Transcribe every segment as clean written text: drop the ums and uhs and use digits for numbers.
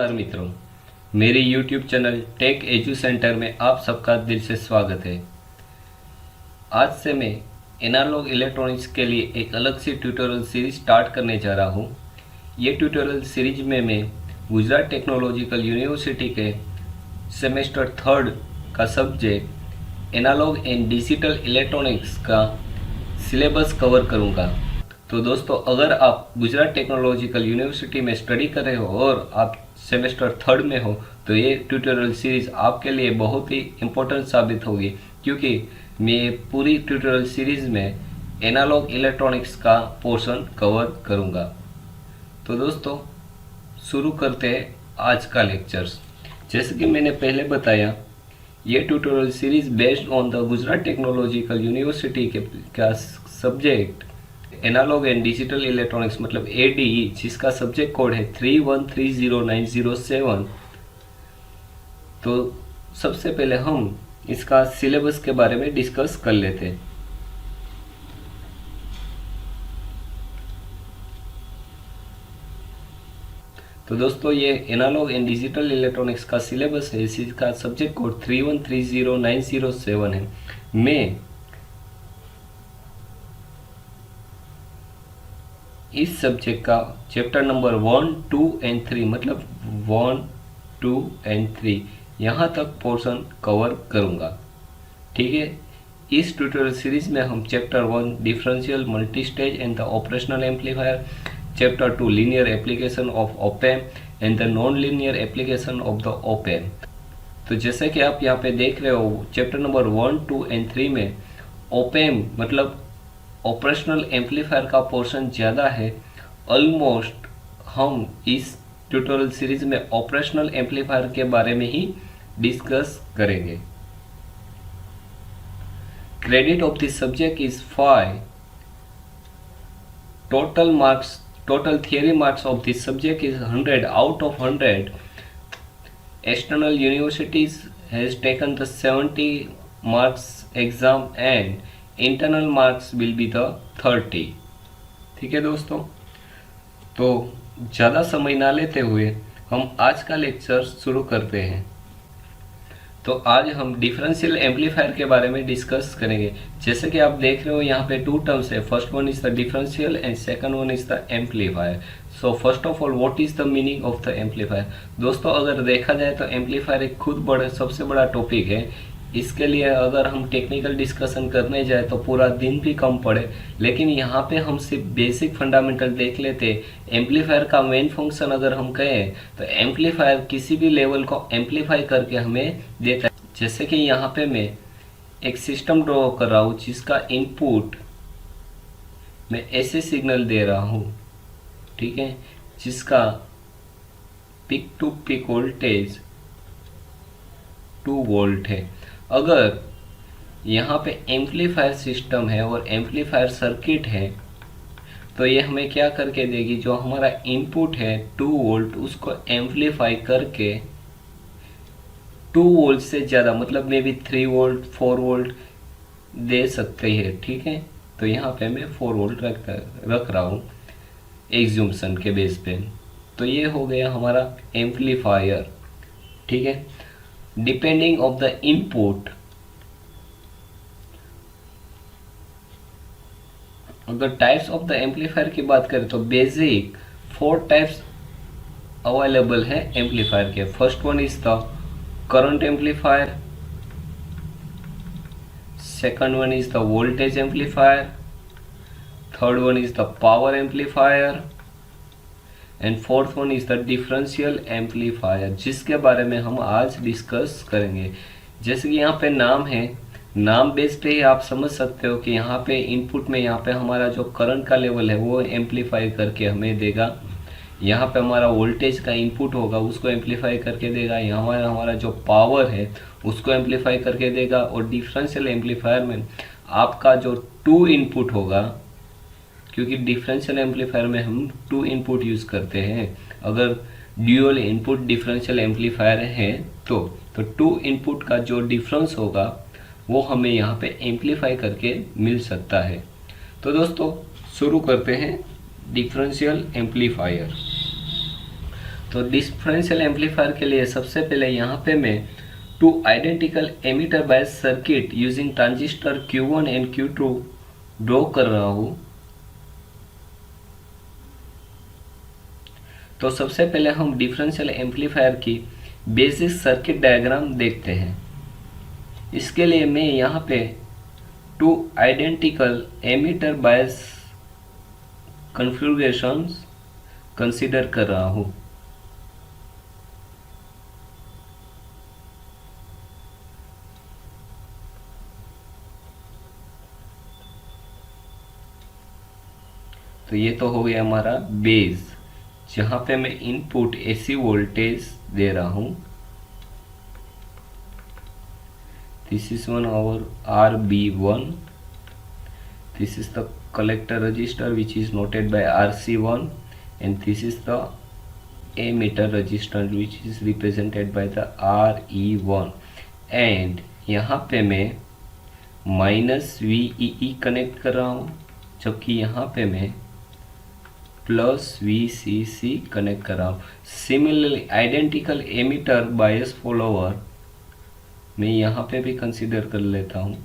नमस्कार मित्रों, मेरे YouTube channel Tech Edu Centre में आप सबका दिल से स्वागत है। आज से मैं एनालॉग इलेक्ट्रॉनिक्स के लिए एक अलग सी ट्यूटोरियल सीरीज स्टार्ट करने जा रहा हूँ। ये ट्यूटोरियल सीरीज में मैं गुजरात टेक्नोलॉजिकल यूनिवर्सिटी के सेमेस्टर 3 का subject analog and digital electronics का सिलेबस कवर करूँगा। तो दोस्तों, अगर आप गुजरात टेक्नोलॉजिकल यूनिवर्सिटी में स्टडी कर रहे हो और आप सेमेस्टर 3 में हो तो ये ट्यूटोरियल सीरीज आपके लिए बहुत ही इम्पोर्टेंट साबित होगी, क्योंकि मैं पूरी ट्यूटोरियल सीरीज में एनालॉग इलेक्ट्रॉनिक्स का पोर्शन कवर करूँगा। तो दोस्तों, शुरू करते हैं आज का लेक्चर्स। जैसे कि मैंने पहले बताया, ये tutorial series based on the Gujarat technological university का subject analog and digital electronics मतलब ADE, जिसका सब्जेक्ट कोड है 3130907। तो सबसे पहले हम इसका सिलेबस के बारे में डिस्कस कर लेते हैं। तो दोस्तों, ये एनालॉग एंड डिजिटल इलेक्ट्रॉनिक्स का सिलेबस है, इसका सब्जेक्ट कोड 3130907 है। मैं इस सब्जेक्ट का चैप्टर नंबर 1, 2 एंड 3 मतलब 1, 2 एंड 3 यहाँ तक पोर्शन कवर करूँगा। ठीक है। इस ट्यूटोरियल सीरीज में हम chapter 1 differential multi stage and the operational amplifier, chapter 2 linear application of op-amp and the non linear application of the op-amp. तो जैसे कि आप यहाँ पे देख रहे हो, चैप्टर नंबर 1, 2 एंड 3 में ऑप-एम्प मतलब ऑपरेशनल एम्पलीफायर का पोर्शन ज़्यादा है। ऑलमोस्ट हम इस ट्यूटोरियल सीरीज में ऑपरेशनल एम्पलीफायर के बारे में ही डिस्कस करेंगे। Credit of this subject is 5। Total theory marks of this subject is 100 out of 100. External universities has taken the 70 marks exam and internal marks will be the 30। ठीक है दोस्तों, तो ज़्यादा समय ना लेते हुए हम आज का लेक्चर शुरू करते हैं। तो आज हम डिफरेंशियल एम्पलीफायर के बारे में डिस्कस करेंगे। जैसे कि आप देख रहे हो, यहाँ पे 2 टर्म्स है। First one is the differential and second one is the amplifier. So first of all, what is the meaning of the amplifier. दोस्तों, अगर देखा जाए तो एम्पलीफायर एक खुद सबसे बड़ा टॉपिक है। इसके लिए अगर हम टेक्निकल डिस्कशन करने जाए तो पूरा दिन भी कम पड़े, लेकिन यहाँ पे हम सिर्फ बेसिक फंडामेंटल देख लेते। एम्पलीफायर का मेन फंक्शन अगर हम कहें तो एम्पलीफायर किसी भी लेवल को एम्पलीफाई करके हमें देता है। जैसे कि यहाँ पे मैं एक सिस्टम ड्रॉ कर रहा हूँ, जिसका इनपुट मैं ऐसे सिग्नल दे रहा हूँ, ठीक है, जिसका peak to peak voltage 2 volt है। अगर यहाँ पे एम्पलीफायर सिस्टम है और एम्पलीफायर सर्किट है, तो ये हमें क्या करके देगी, जो हमारा इनपुट है 2 वोल्ट, उसको एम्पलीफाई करके 2 वोल्ट से ज़्यादा मतलब मे बी 3 वोल्ट 4 वोल्ट दे सकते हैं। ठीक है। तो यहाँ पे मैं 4 वोल्ट रख रहा हूँ एग्जम्पशन के बेस पे। तो ये हो गया हमारा एम्पलीफायर। ठीक है। डिपेंडिंग ऑफ द इनपुट, अगर टाइप्स ऑफ द एम्पलीफायर की बात करें तो बेसिक 4 टाइप्स अवेलेबल है एम्पलीफायर के। First one is the current amplifier, second one is the voltage amplifier, third one is the power amplifier and fourth one is the differential amplifier, जिसके बारे में हम आज डिस्कस करेंगे। जैसे कि यहाँ पे नाम है, नाम बेस पे ही आप समझ सकते हो कि यहाँ पे इनपुट में यहाँ पे हमारा जो करंट का लेवल है वो एम्पलीफाई करके हमें देगा। यहाँ पे हमारा वोल्टेज का इनपुट होगा, उसको एम्पलीफाई करके देगा। यहाँ हमारा जो पावर है उसको एम्पलीफाई करके देगा। और डिफरेंशियल एम्पलीफायर में आपका जो 2 इनपुट होगा, क्योंकि डिफरेंशियल एम्पलीफायर में हम 2 इनपुट यूज़ करते हैं। अगर ड्यूअल इनपुट डिफरेंशियल एम्पलीफायर है तो 2 इनपुट का जो डिफरेंस होगा वो हमें यहाँ पे एम्पलीफाई करके मिल सकता है। तो दोस्तों, शुरू करते हैं डिफरेंशियल एम्पलीफायर। तो डिफरेंशियल एम्पलीफायर के लिए सबसे पहले यहाँ पे मैं two identical emitter bias circuit using transistor Q1 and Q2 draw कर रहा हूँ। तो सबसे पहले हम डिफरेंशियल एम्पलीफायर की बेसिक सर्किट डायग्राम देखते हैं। इसके लिए मैं यहाँ पे टू आइडेंटिकल एमिटर बायस कॉन्फ़िगरेशंस कंसीडर कर रहा हूँ। तो ये तो हो गया हमारा बेस, जहाँ पे मैं इनपुट एसी वोल्टेज दे रहा हूँ। This is one hour RB1, this is the collector resistor which is noted by RC1, and this is the emitter resistor which is represented by the RE1। and यहाँ पे मैं minus VEE connect कर रहा हूँ, जबकि यहाँ पे मैं प्लस VCC कनेक्ट कर रहा हूँ। सिमिलरली आइडेंटिकल एमिटर बायस फॉलोअर मैं यहाँ पे भी कंसीडर कर लेता हूँ।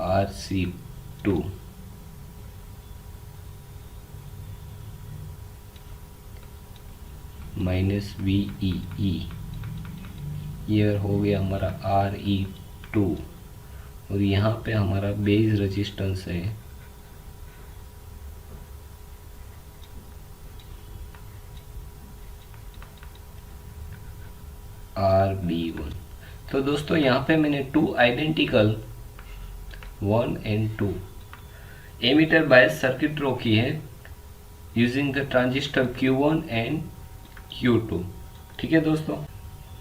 RC2 माइनस VEE, ये हो गया हमारा RE2, और यहाँ पे हमारा बेस रेजिस्टेंस है RB1। तो दोस्तों यहाँ पे मैंने two identical 1 and 2 emitter bias circuit draw की है using the transistor Q1 and Q2। ठीक है दोस्तों।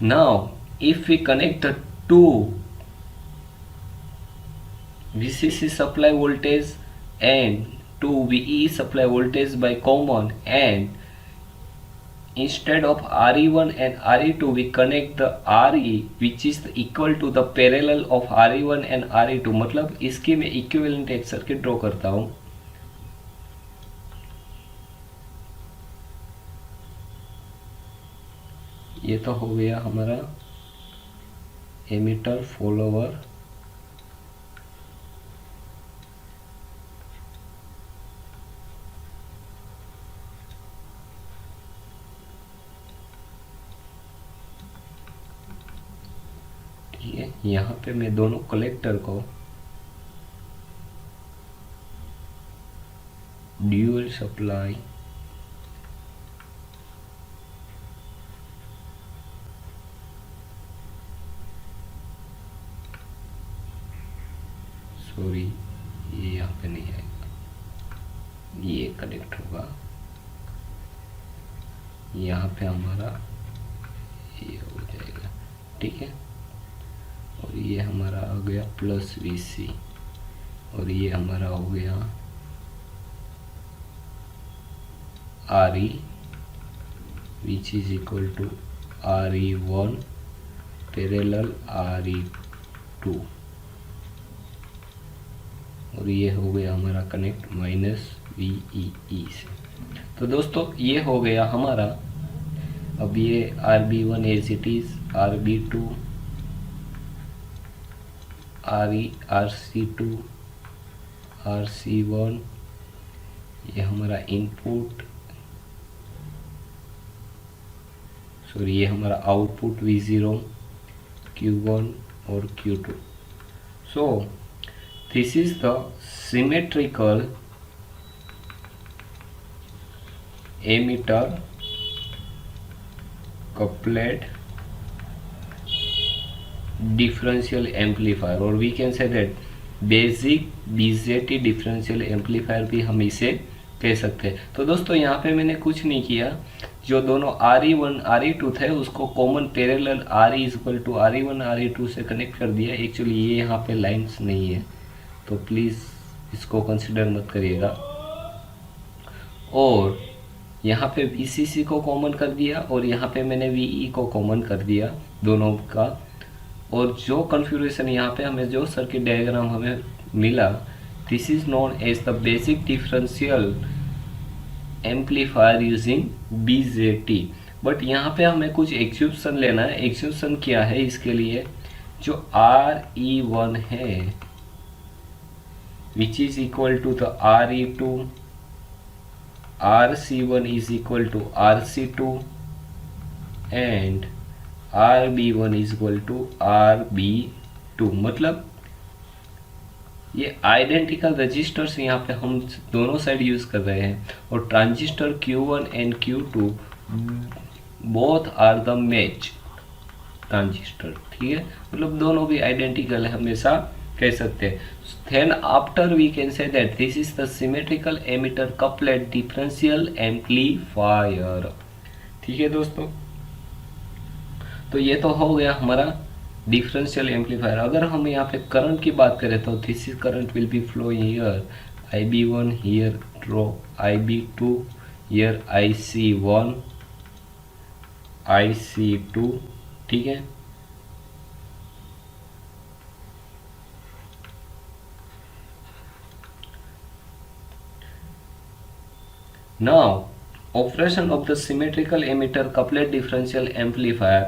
Now if we connect the two VCC supply voltage and to VE supply voltage by common, and instead of RE1 and RE2 we connect the RE which is equal to the parallel of RE1 and RE2। मतलब इसकी मैं equivalent एक circuit draw करता हूँ। ये तो हो गया हमारा एमिटर फॉलोअर, यहाँ पे मैं दोनों कलेक्टर को ड्यूअल सप्लाई सॉरी ये यहाँ पे नहीं आएगा, ये कनेक्ट होगा यहाँ पे हमारा ये हो जाएगा। ठीक है, और ये हमारा आ गया प्लस VC, और ये हमारा हो गया RE which is equal to RE1 parallel RE2, और ये हो गया हमारा कनेक्ट माइनस VEE से। तो दोस्तों ये हो गया हमारा। अब ये RB1 as it is, RB2, RE, RC2, RC1, ये हमारा इनपुट, सॉरी ये हमारा आउटपुट V0, Q1 और Q2। So this is the symmetrical emitter coupled differential amplifier, और we can say that basic BJT differential amplifier भी हम इसे कह सकते हैं। तो दोस्तों यहाँ पे मैंने कुछ नहीं किया, जो दोनों RE1 RE2 थे उसको common parallel RE equal to RE1 RE2 से कनेक्ट कर दिया। एक्चुअली ये यहाँ पे लाइंस नहीं है, तो प्लीज़ इसको कंसिडर मत करिएगा। और यहाँ पे VCC को कॉमन कर दिया, और यहाँ पे मैंने VE को कॉमन कर दिया दोनों का। और जो कॉन्फ़िगरेशन यहाँ पे हमें जो सर्किट डायग्राम हमें मिला, this is known as the basic differential amplifier using BJT। But यहाँ पे हमें कुछ एक्सेप्शन लेना है। एक्सेप्शन क्या है इसके लिए? जो RE1 है which is equal to the RE2, RC1 is equal to RC2 and RB1 is equal to RB2। मतलब ये आइडेंटिकल रजिस्टर्स यहाँ पे हम दोनों साइड यूज कर रहे हैं, और transistor Q1 and Q2 both are the match transistor, ठीक है। मतलब दोनों भी आइडेंटिकल है, हमेशा कह सकते हैं। Then after we can say that this is the symmetrical emitter coupled differential amplifier, ठीक है दोस्तों। तो ये तो हो गया हमारा डिफरेंशियल एम्पलीफायर। अगर हम यहाँ पे करंट की बात करें तो this is current will be flow here IB1, here drop IB2, here IC1, IC2, ठीक है। Now, operation of the symmetrical emitter couplet differential amplifier.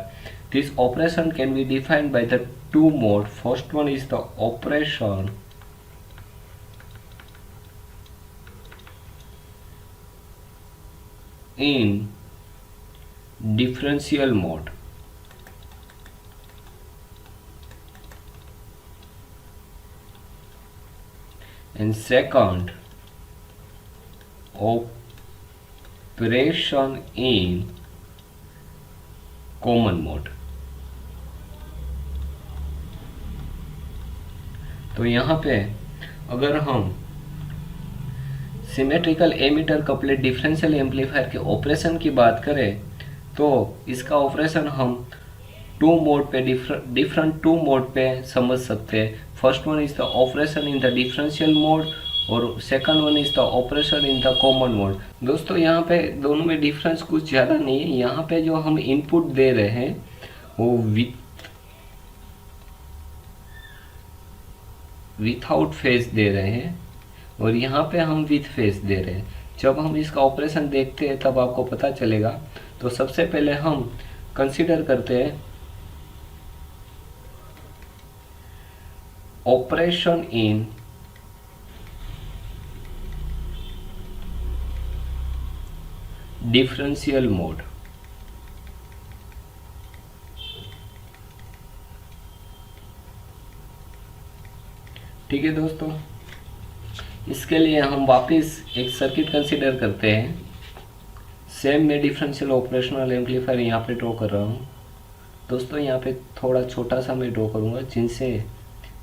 This operation can be defined by the two modes. First one is the operation in differential mode. And second, operation in common mode। तो यहाँ पे अगर हम symmetrical emitter coupled differential amplifier के operation की बात करें तो इसका ऑपरेशन हम टू मोड पे डिफरेंट टू मोड पे समझ सकते हैं। First one is the operation in the differential mode और second one is the operation in the common mode. दोस्तों यहाँ पे दोनों में डिफरेंस कुछ ज़्यादा नहीं है। यहाँ पे जो हम इनपुट दे रहे हैं वो विथआउट फेज दे रहे हैं और यहाँ पे हम विथ फेज दे रहे हैं। जब हम इसका ऑपरेशन देखते हैं तब आपको पता चलेगा। तो सबसे पहले हम कंसीडर करते हैं ऑपरेशन इन डिफरेंशियल मोड। ठीक है दोस्तों, इसके लिए हम वापस एक सर्किट कंसीडर करते हैं। सेम मैं डिफरेंशियल ऑपरेशनल एम्पलीफायर यहाँ पे ड्रॉ कर रहा हूँ। दोस्तों यहाँ पे थोड़ा छोटा सा मैं ड्रॉ करूँगा जिनसे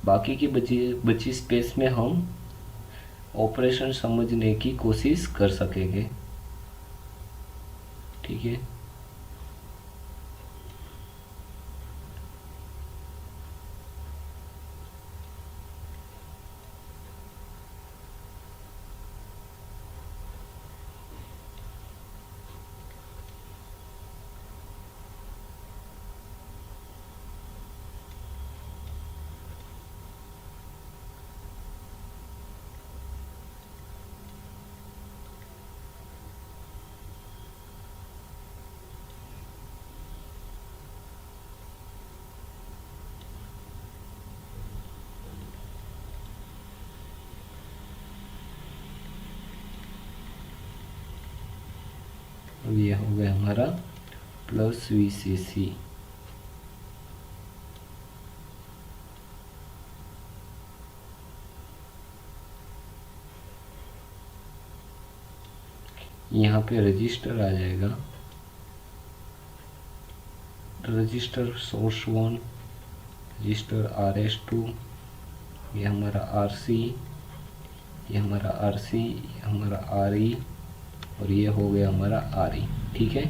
बाकी की बची स्पेस में हम ऑपरेशन समझने की कोशिश कर सकेंगे, ठीक है। अब ये हो गया हमारा प्लस VCC। यहाँ पे रजिस्टर आ जाएगा, रजिस्टर सोर्स 1, रजिस्टर RS2, ये हमारा RC, ये हमारा RC, ये हमारा RE और ये हो गया हमारा RE, ठीक है।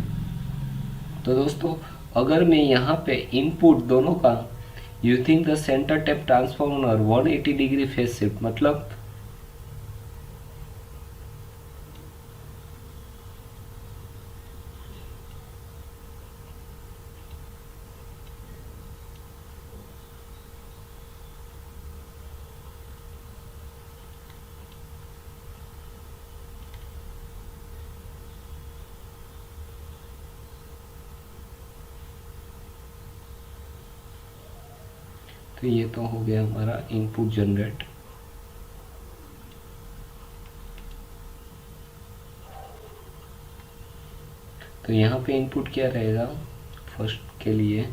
तो दोस्तों अगर मैं यहाँ पे इनपुट दोनों का using the centre tap transformer 180 degree phase shift, मतलब तो ये तो हो गया हमारा इनपुट जनरेट। तो यहाँ पे इनपुट क्या रहेगा फर्स्ट के लिए,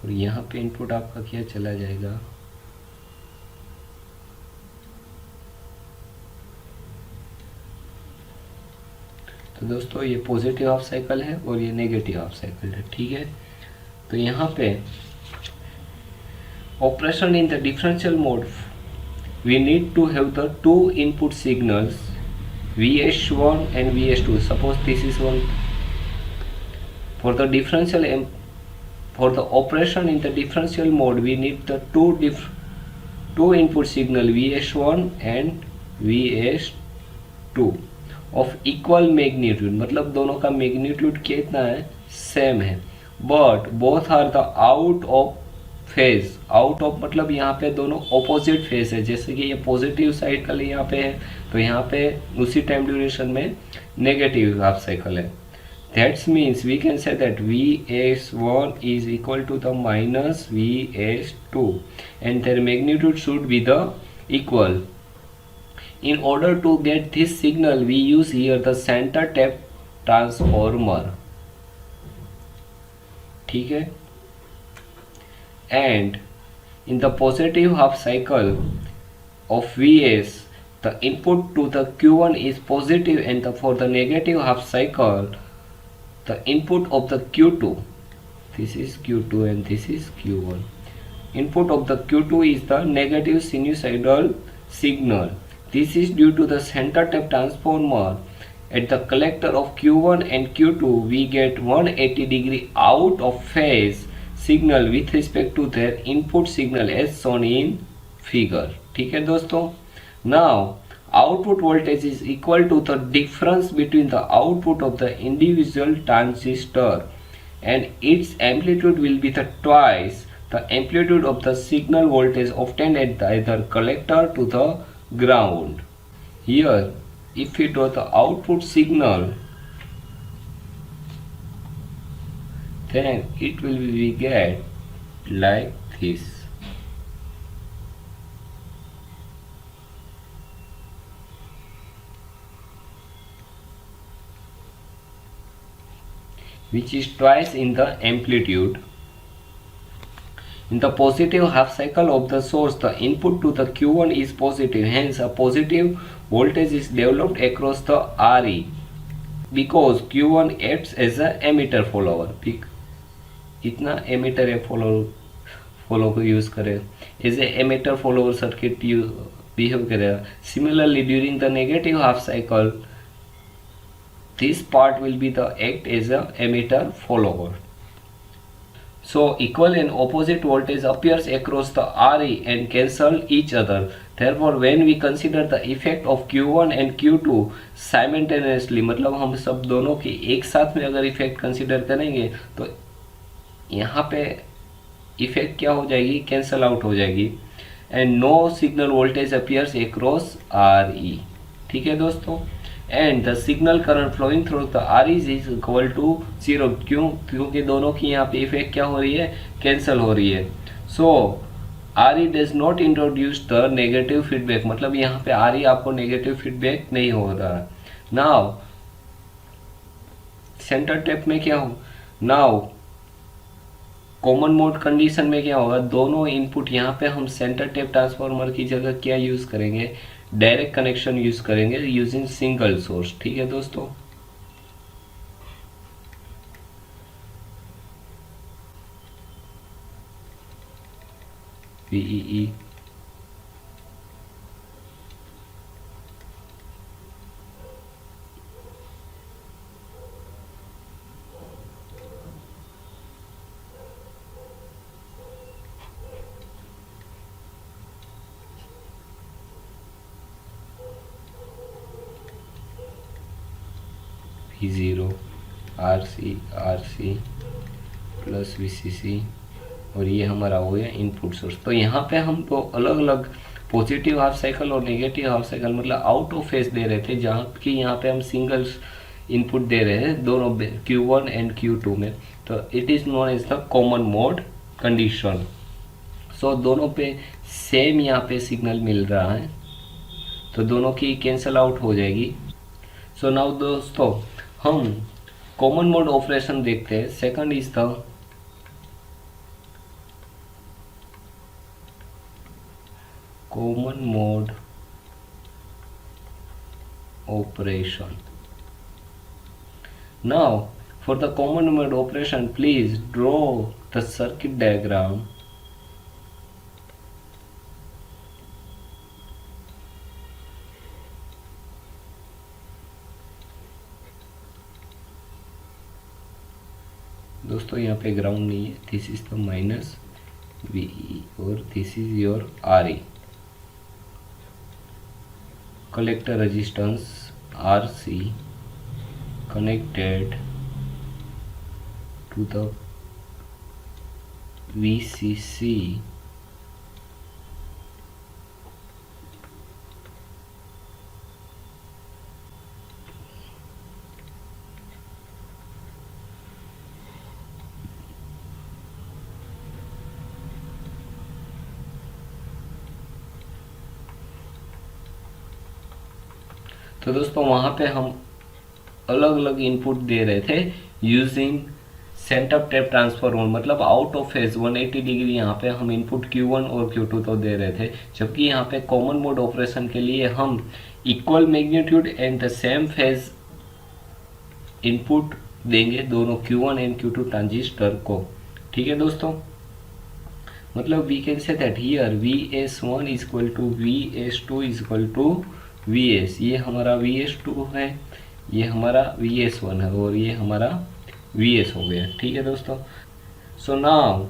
और यहाँ पे इनपुट आपका क्या चला जाएगा, तो दोस्तों ये पॉजिटिव हाफ साइकिल है और ये नेगेटिव हाफ साइकिल है। ठीक है, तो यहाँ पे operation in the differential mode we need to have the two input signals VS1 and VS2. Suppose this is one. For the differential for the operation in the differential mode we need the two input signal VS1 and VS2 of equal magnitude, मतलब दोनों का magnitude कितना है, same है, but both are the out of phase. Out of मतलब यहाँ पे दोनों ऑपोजिट फेज है, जैसे कि ये पॉजिटिव साइड का यहाँ पे है तो यहाँ पे उसी टाइम ड्यूरेशन में नेगेटिव हाफ साइकिल है। That's means we can say that Vs1 is equal to the minus Vs2 and their magnitude should be the equal. In order to get this signal we use here the center tap transformer, ठीक है। And in the positive half cycle of Vs the input to the Q1 is positive and for the negative half cycle the input of the Q2, this is Q2 and this is Q1, input of the Q2 is the negative sinusoidal signal. This is due to the center tap transformer. At the collector of Q1 and Q2 we get 180 degree out of phase signal with respect to their input signal as shown in figure. ठीक है दोस्तों, now output voltage is equal to the difference between the output of the individual transistor and its amplitude will be the twice the amplitude of the signal voltage obtained at the either collector to the ground. Here if we draw the output signal then it will be get like this. Which is twice in the amplitude. In the positive half cycle of the source, the input to the Q1 is positive, hence a positive voltage is developed across the RE because Q1 acts as a emitter follower. इतना emitter या follow को use करे as a emitter follower circuit behave करेगा। Similarly during the negative half cycle this part will be the act as a emitter follower. So equal and opposite voltage appears across the RE and cancel each other. Therefore, when we consider the effect of Q1 and Q2 simultaneously, मतलब हम सब दोनों की एक साथ में अगर effect consider करेंगे तो यहाँ पे इफेक्ट क्या हो जाएगी, कैंसल आउट हो जाएगी and no signal voltage appears across RE। ठीक है दोस्तों, and the signal current flowing through the RE is equal to 0। क्योंकि दोनों की यहाँ पे इफेक्ट क्या हो रही है, कैंसल हो रही है। सो RE does not introduce the negative feedback, मतलब यहाँ पे RE आपको नेगेटिव फीडबैक नहीं हो रहा। नाउ सेंटर टेप में क्या हो, नाउ कॉमन मोड कंडीशन में क्या होगा, दोनों इनपुट यहाँ पे हम सेंटर टेप ट्रांसफार्मर की जगह क्या यूज करेंगे, डायरेक्ट कनेक्शन यूज करेंगे यूजिंग सिंगल सोर्स। ठीक है दोस्तों, VEE V0 RC plus VCC और ये हमारा हो गया इनपुट सोर्स। तो यहाँ पे हम तो अलग अलग पॉजिटिव हाफ साइकिल और नेगेटिव हाफ साइकिल मतलब आउट ऑफ फेज दे रहे थे, जहाँ की यहाँ पे हम सिंगल इनपुट दे रहे हैं दोनों Q1 एंड Q2 में, तो it is known as the common mode condition. So दोनों पे सेम यहाँ पे सिग्नल मिल रहा है, तो दोनों की कैंसल आउट हो जाएगी। सो नाउ दोस्तों हम कॉमन मोड ऑपरेशन देखते हैं। Second is the common mode operation. Now for the common mode operation, please draw the circuit diagram. दोस्तों यहाँ पे ग्राउंड नहीं है, this is the minus VE और this is your RE। collector resistance RC connected to the VCC तो दोस्तों वहाँ पे हम अलग अलग इनपुट दे रहे थे यूजिंग सेंटर टेप ट्रांसफॉर्मर, मतलब आउट ऑफ फेज 180 डिग्री यहाँ पे हम इनपुट Q1 और Q2 तो दे रहे थे, जबकि यहाँ पे कॉमन मोड ऑपरेशन के लिए हम equal magnitude and the same phase input देंगे दोनों Q1 एंड Q2 ट्रांजिस्टर को। ठीक है दोस्तों, मतलब we can say that here VS1 is equal to VS2 is equal to VS, ये हमारा VS2 है, ये हमारा VS1 है और ये हमारा VS हो गया। ठीक है दोस्तों, so now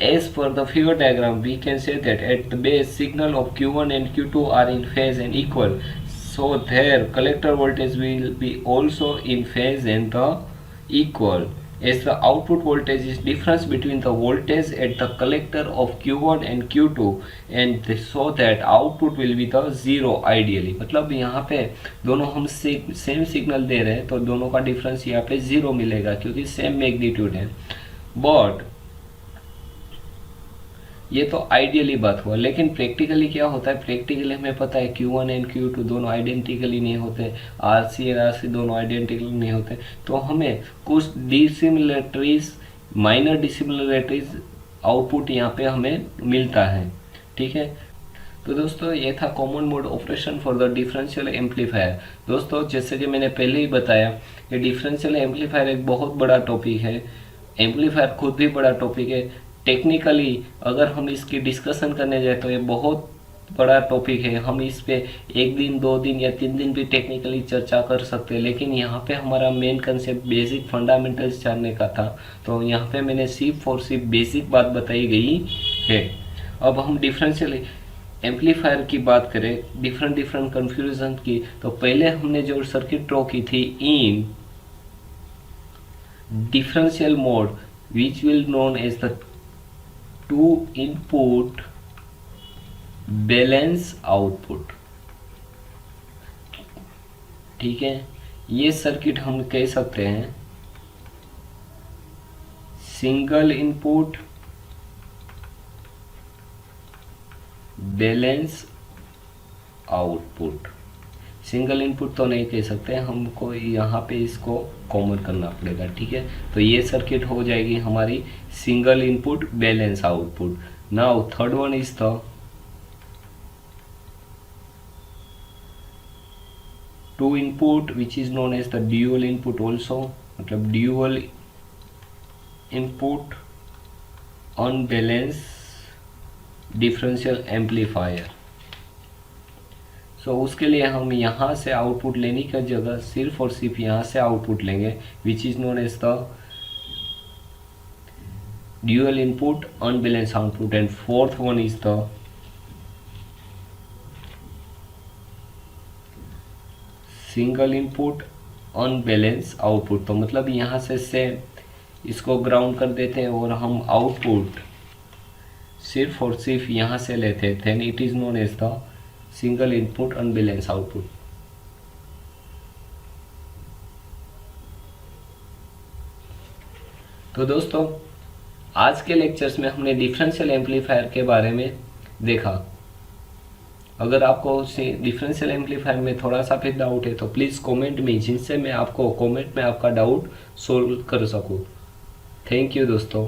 as per the figure diagram we can say that at the base signal of Q1 and Q2 are in phase and equal, so their collector voltage will be also in phase and the equal, as the output voltage is difference between the voltage at the collector of Q1 and Q2 and so that output will be the zero ideally। मतलब यहाँ पे दोनों हम same signal दे रहे हैं तो दोनों का डिफरेंस यहाँ पे जीरो मिलेगा क्योंकि सेम मैग्नीट्यूड है। बट ये तो आइडियली बात हुआ, लेकिन प्रैक्टिकली क्या होता है, प्रैक्टिकली हमें पता है Q1 एंड Q2 दोनों आइडेंटिकली नहीं होते, RC और RC दोनों आइडेंटिकली नहीं होते, तो हमें कुछ डिसिमिलरिटीज, माइनर डिसिमिलरिटीज आउटपुट यहाँ पे हमें मिलता है। ठीक है, तो दोस्तों ये था common mode operation for the differential amplifier. दोस्तों जैसे कि मैंने पहले ही बताया कि डिफरेंशियल एम्पलीफायर एक बहुत बड़ा टॉपिक है, एम्पलीफायर खुद भी बड़ा टॉपिक है। टेक्निकली अगर हम इसकी डिस्कशन करने जाए तो ये बहुत बड़ा टॉपिक है, हम इस पे एक दिन 2 दिन या 3 दिन भी टेक्निकली चर्चा कर सकते हैं, लेकिन यहाँ पे हमारा मेन कंसेप्ट बेसिक फंडामेंटल्स जानने का था, तो यहाँ पे मैंने सिर्फ और सिर्फ बेसिक बात बताई गई है। अब हम डिफरेंशियल एम्पलीफायर की बात करें, डिफरेंट कन्फ्यूजन की, तो पहले हमने जो सर्किट ड्रॉ की थी in differential mode which will known as the 2 input balance output. ठीक है, ये सर्किट हम कह सकते हैं single input balance output. Single input तो नहीं कह सकते, हमको यहाँ पे इसको कॉमन करना पड़ेगा। ठीक है, तो ये सर्किट हो जाएगी हमारी single input balance output. Now third one is the 2 input which is known as the dual input also, मतलब dual input unbalance differential amplifier. So उसके लिए हम यहाँ से आउटपुट लेने की जगह सिर्फ और सिर्फ यहाँ से आउटपुट लेंगे which is known as the dual input unbalance output. And fourth one is the single input unbalance output. तो मतलब यहाँ से इसको ग्राउंड कर देते हैं और हम आउटपुट सिर्फ और सिर्फ यहाँ से लेते हैं, then it is known as the single input unbalance output. तो दोस्तों, आज के लेक्चर्स में हमने डिफरेंशियल एम्पलीफायर के बारे में देखा। अगर आपको डिफरेंशियल एम्पलीफायर में थोड़ा सा भी डाउट है तो प्लीज़ कमेंट में, जिनसे मैं आपको कमेंट में आपका डाउट सोल्व कर सकूँ। थैंक यू दोस्तों।